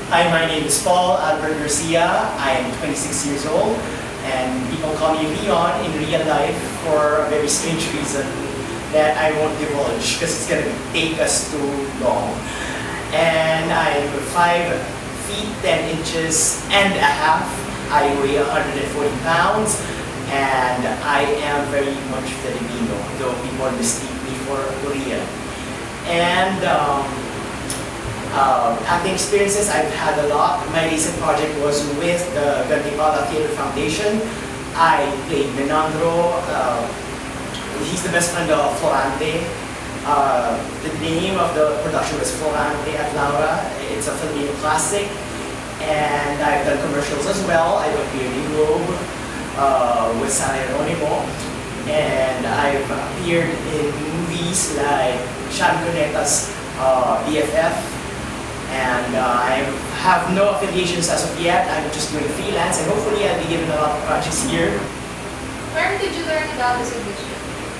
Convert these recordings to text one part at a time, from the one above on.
Hi, my name is Paul Albert Garcia. I am 26 years old, and people call me Leon in real life for a very strange reason that I won't divulge because it's going to take us too long. And I'm 5 feet 10 inches and a half. I weigh 140 pounds, and I am very much Filipino, though people mistake me for Korean. And acting experiences, I've had a lot. My recent project was with the Gantipala Theatre Foundation. I played Menandro. He's the best friend of Florante. The name of the production was Florante at Laura. It's a Filipino classic. And I've done commercials as well. I've appeared in Globe with San Jeronimo. And I've appeared in movies like Sean Cuneta's BFF. And I have no affiliations as of yet. I'm just doing freelance, and hopefully I'll be given a lot of projects here. Where did you learn about this audition?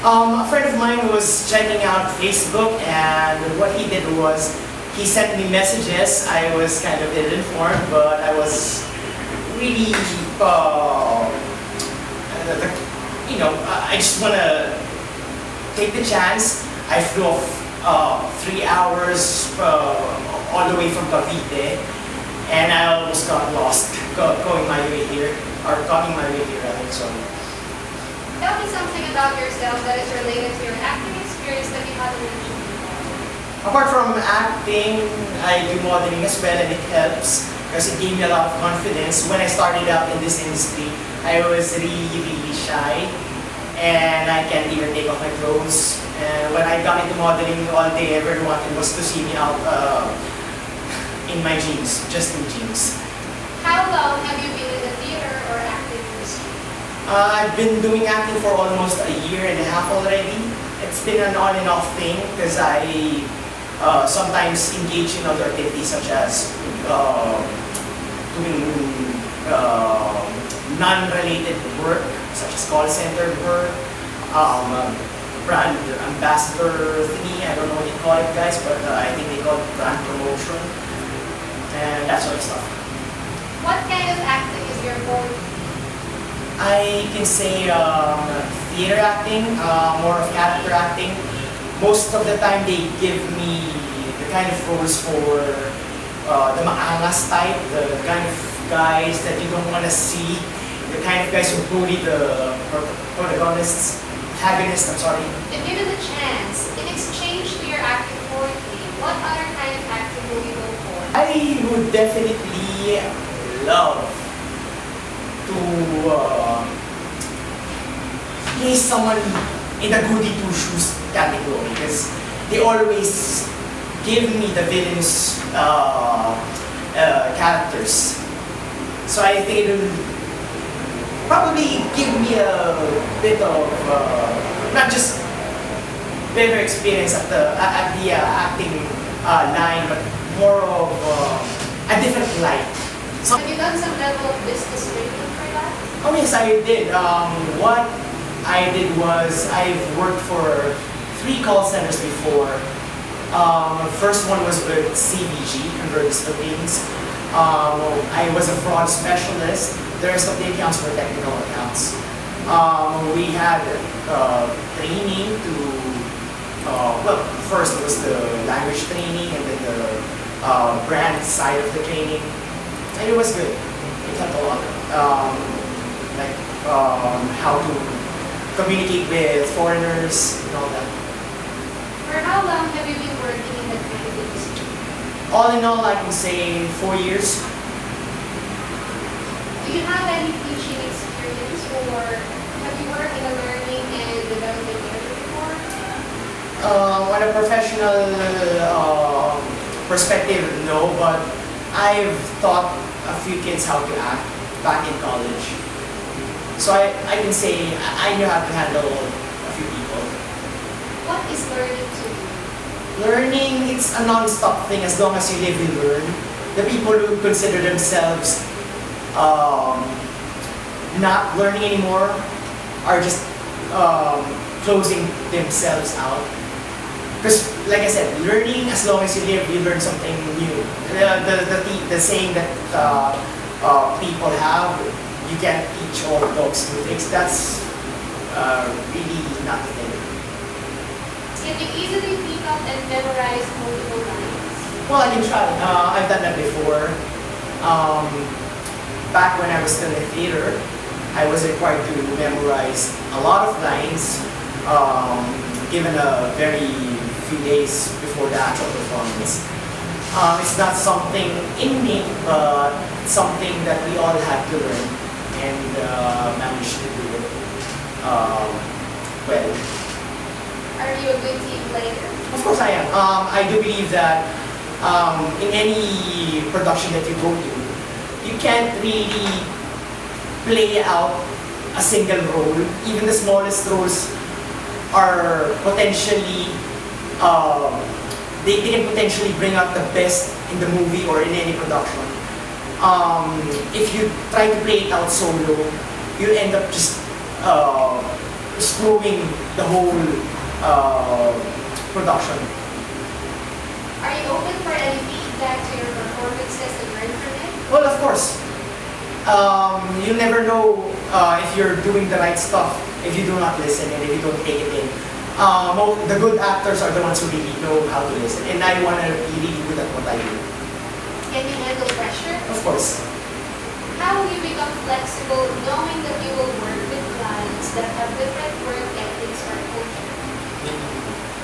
A friend of mine was checking out Facebook, and what he did was he sent me messages. I was kind of ill-informed, but I was really, I just want to take the chance. I flew off 3 hours all the way from Cavite, and I almost got lost going my way here, or coming my way here rather. So, tell me something about yourself that is related to your acting experience that you haven't mentioned before. Apart from acting, I do modeling as well, and it helps because it gave me a lot of confidence. When I started out in this industry, I was really shy, and I can't even take off my clothes. And when I got into modeling, all they ever wanted was to see me out in my jeans, just in jeans. How long have you been in the theater or acting industry? I've been doing acting for almost a year and a half already. It's been an on and off thing because I sometimes engage in other activities such as doing non-related work, such as call center work, brand ambassador thingy. I don't know what you call it, guys, but I think they call it brand promotion and that sort of stuff. What kind of acting is your forte? I can say theater acting, more of character acting. Most of the time they give me the kind of roles for the maangas type, the kind of guys that you don't want to see, the kind of guys who bully the protagonists, antagonists, I'm sorry. If given the chance, in exchange to your acting forte, what other kind of acting will you go for? I would definitely love to play someone in the goody two-shoes category because they always give me the villains characters. So I think it will probably give me a bit of not just better experience at the acting line, but more of a different light. Have you done some level of business training for that? Oh yes, I did. What I did was I've worked for 3 call centers before. First one was with CBG, Convergence Philippines. I was a fraud specialist. The rest of the accounts were technical accounts. We had training to, first it was the language training and then the brand side of the training. And it was good. It helped a lot. How to communicate with foreigners and all that. For how long have you been working in that kind of industry? All in all, I can say 4 years. Do you have any teaching experience or have you worked in a learning and development area before? On a professional perspective, no, but I've taught a few kids how to act back in college. So I can say I know how to handle a few people. What is learning to you? Learning, it's a non-stop thing as long as you live, you learn. The people who consider themselves not learning anymore are just closing themselves out. Because, like I said, learning, as long as you live, you learn something new. The saying that people have, you can't teach all dogs new tricks, that's really not the thing. Can you easily pick up and memorize multiple lines? Well, I can try. I've done that before. Back when I was still in theater, I was required to memorize a lot of lines, given a very few days before the actual performance. It's not something innate, but something that we all had to learn and manage to do it well. Are you a good team player? Of course I am. I do believe that in any production that you go to, you can't really play out a single role. Even the smallest roles are potentially, they can potentially bring out the best in the movie or in any production. If you try to play it out solo, you end up just screwing the whole production. Are you open for any feedback to your performances and learn from it? Well, of course. You never know if you're doing the right stuff if you do not listen and if you don't take it in. The good actors are the ones who really know how to listen, and I want to be really good at what I do. Can you handle pressure? Of course. How will you become flexible knowing that you will work with clients that have different work ethics or culture?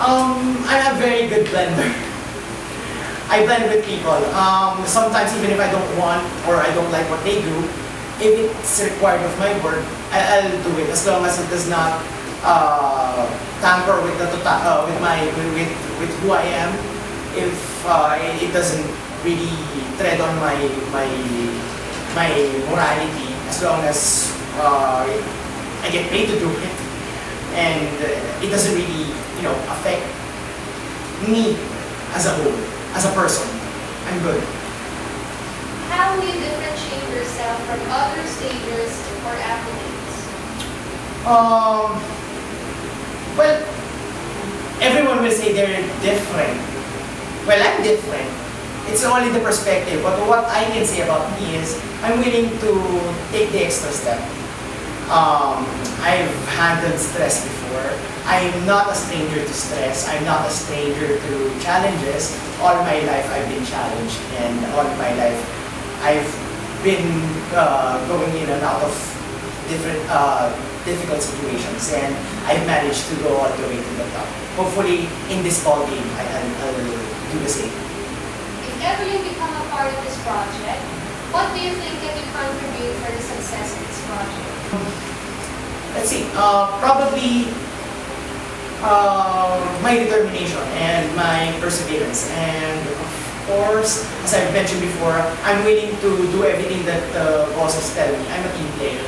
I'm a very good blender. I blend with people. Sometimes even if I don't want or I don't like what they do, if it's required of my work, I'll do it as long as it does not tamper with with who I am. If it doesn't really tread on my morality, as long as I get paid to do it, and it doesn't really affect me as a whole, as a person, I'm good. How will you differentiate yourself from other stagers or athletes? Well, everyone will say they're different. Well, I'm different. It's only the perspective. But what I can say about me is I'm willing to take the extra step. I've handled stress before. I'm not a stranger to stress. I'm not a stranger to challenges. All my life I've been challenged, and all my life I've been going in and out of different difficult situations, and I've managed to go all the way to the top. Hopefully, in this ball game, I'll do the same. If ever you become a part of this project, what do you think can you contribute for the success of this project? Let's see, probably my determination and my perseverance, and of course, as I've mentioned before, I'm willing to do everything that the bosses tell me. I'm a team player.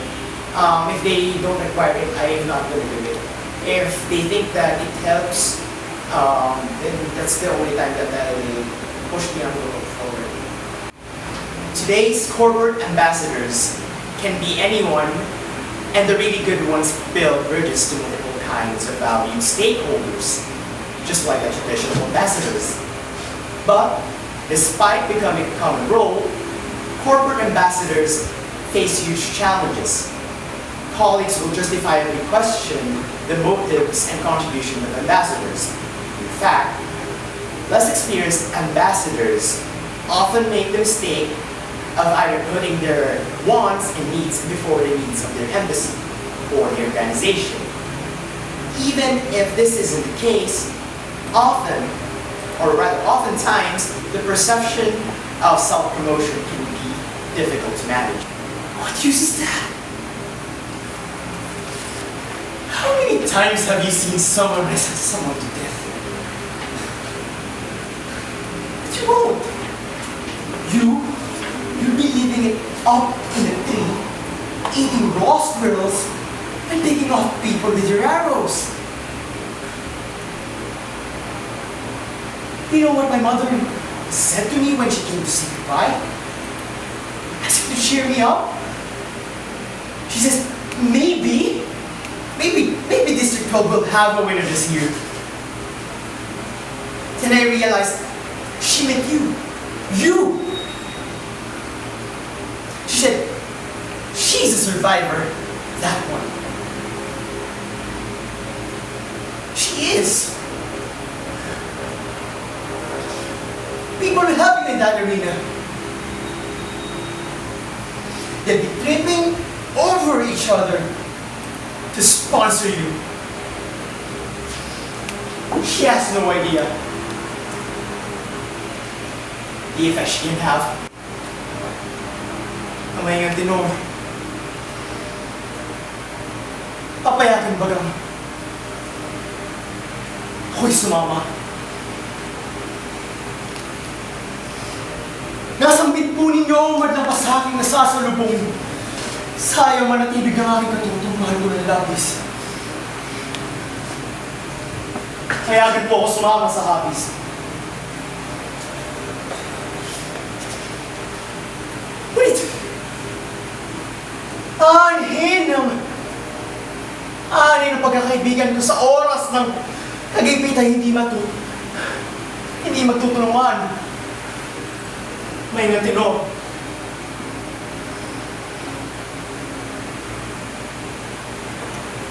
If they don't require it, I'm not going to do it. If they think that it helps, then that's the only time that I'll push the envelope forward. Today's corporate ambassadors can be anyone, and the really good ones build bridges to multiple kinds of valued stakeholders, just like the traditional ambassadors. But despite becoming a common role, corporate ambassadors face huge challenges. Colleagues will justifiably question the motives and contribution of ambassadors. In fact, less experienced ambassadors often make the mistake of either putting their wants and needs before the needs of their embassy or the organization. Even if this isn't the case, oftentimes, the perception of self-promotion can be difficult to manage. What use is that? How many times have you seen someone wrestle someone to death? But you won't. You'll be leaving it up in a tree, eating raw squirrels, and taking off people with your arrows. You know what my mother said to me when she came to say goodbye? Asked to cheer me up. She says, maybe District 12 will have a winner this year. Then I realized she meant you. You! She said, she's a survivor. That one. She is. People will help you in that arena. They'll be tripping over each other to sponsor you. She has no idea the effect she can have. Mamaya nga tinong, papayagan bagang ako'y sumama. Nasambit po ninyo ang madlampas sa aking nasasalubong. Sayang manatibig ang aking katutong mahal ko ng labis. Kaya agad po ako sumama sa hapis. Wait! Aanhin ng pagkakaibigan ko sa oras ng nagipit ay hindi magtutulungan. May natino.